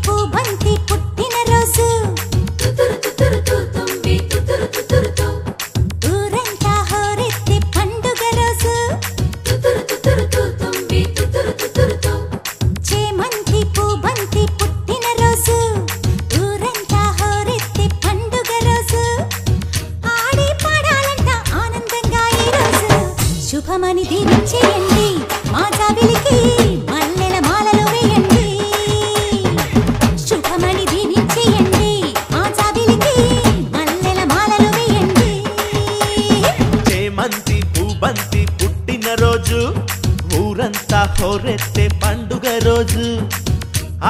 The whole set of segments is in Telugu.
పూబంతి పుట్టిన రోజు ఊరంతా హోరెత్తే పండుగ రోజు చేమంతి పూబంతి పుట్టిన రోజు ఊరంతా హోరెత్తే పండుగ రోజు ఆడి పాడాలంట ఆనందంగా ఈ రోజు శుభమని దీవించేయండి మా జాబిలికి మల్లెల మాలలు వేయండి శుభమని దీవించేయండి మా జాబిలికి మల్లెల మాలలు వేయండి చేమంతి పూబంతి పుట్టిన రోజు ఊరంతా హోరెత్తే పండుగ రోజు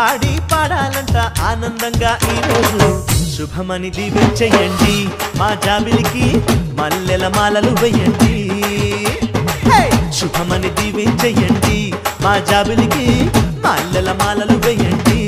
ఆడి పాడాలంట ఆనందంగా ఈ రోజు శుభమని దీవించేయండి మా జాబిలికి మల్లెల మాలలు వేయండి శుభమని దీవించేయండి మా జాబిలికి మల్లెల మాలలు వేయండి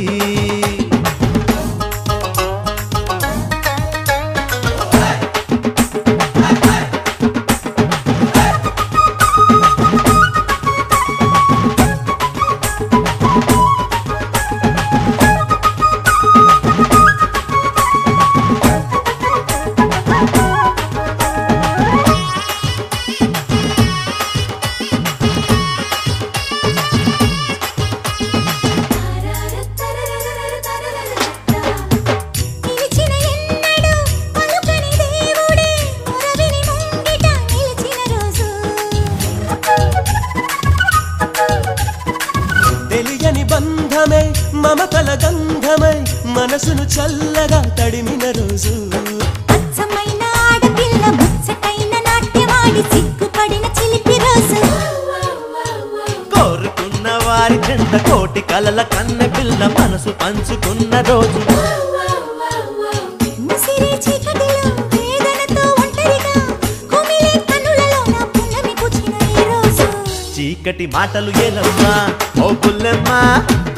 తెలియని బంధమే మమతల గంధమై మనసును చల్లగా తడిమిన రోజు అచ్చమైన ఆడపిల్ల ముచ్చటైన నాట్యమాడి సిగ్గుపడిన చిలిపి రోజు కోరుకున్న వారి జంట కోటి కలల కన్నె పిల్ల మనసు పంచుకున్న రోజు ముసిరే చీకటిలో వేదనతో ఒంటరిగా కుమిలే కనులలో నా పున్నమి కూర్చిన ఈ రోజు చీకటి మాటలు ఏలమ్మా ఓ పుల్లెమ్మ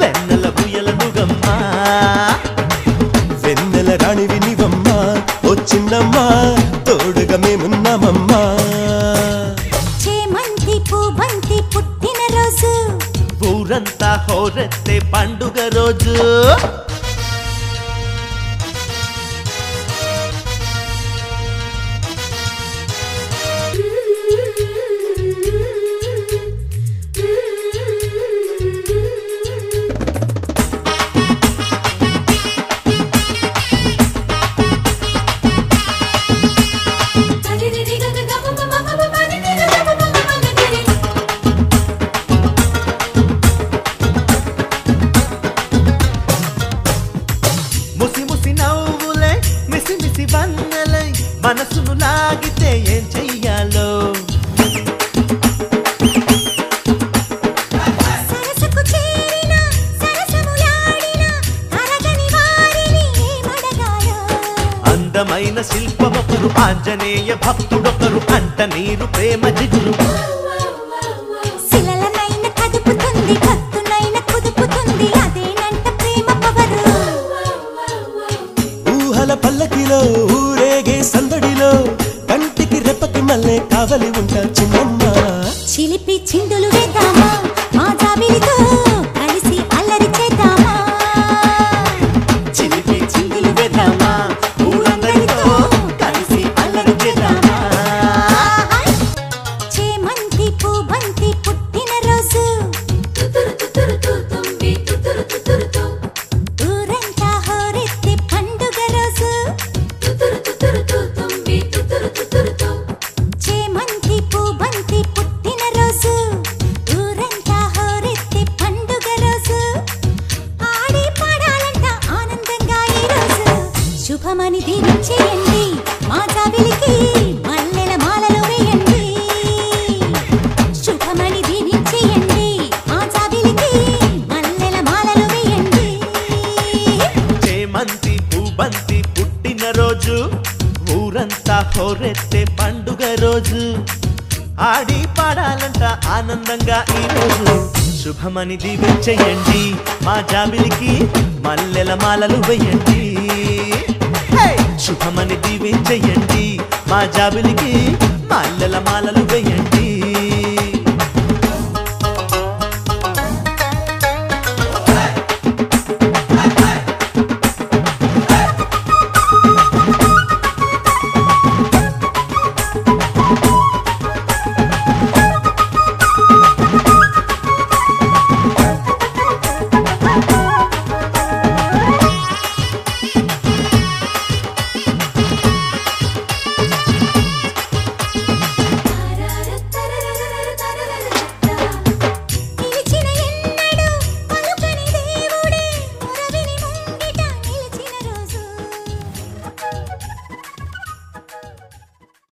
వెన్నెల బుయ్యల నుగమ్మా వెన్నెల రాణి వినివమ్మా ఓ చిన్నమ్మా తోడుగా మేమున్నామమ్మా చేమంతి పూబంతి పుట్టిన రోజు ఊరంతా హోరెత్తే పండుగ రోజు ముసి ముసి నవ్వులే మిసి మిసి వన్నెలై మనసును లాగితే ఏం చెయ్యాలో సరసకు చేరిన సరసములాడిన అరగని వారిని ఏమడగాలో అందమైన శిల్పమొకరు ఆంజనేయ భక్తుడొకరు అంట నీరు ప్రేమ జిగురు శిలలనైన కదుపుతుంది భక్తునైన కుదుపుతుంది అదేనంట ప్రేమ పవరు ఊహల పల్లకిలో ఊరేగే సందడిలో కంటికి రెప్పకి మల్లె కావలి ఉంటా చిన్నమ్మా చిలిపి చిందులు వేద్దామా మా జాబిలితో కలిసి అల్లరి చేద్దామా చిలిపి చిందులు వేద్దామా ఊరందరితో కలిసి అల్లరి చేద్దామా చేమంతి పూబంతి పుట్టిన రోజు ఊరంతా హోరెత్తే పండుగ రోజు చేమంతి పూబంతి పుట్టిన రోజు ఊరంతా హోరెత్తే పండుగ రోజు ఆడి పాడాలంట ఆనందంగా ఈ రోజు శుభమని దీవించేయండి మా జాబిలికి మల్లెల మాలలు వేయండి శుభమని దీవించేయండి మా జాబిలికి మల్లెల మాలలు వేయండి చేమంతి పూబంతి పుట్టిన రోజు ఊరంతా హోరెత్తే పండుగ రోజు ఆడి పాడాలంట ఆనందంగా ఈ రోజు శుభమని దీవించేయండి మా జాబిలికి మల్లెల మాలలు వేయండి శుభమని దీవించేయండి మా జాబిలికి మల్లెల మాలలు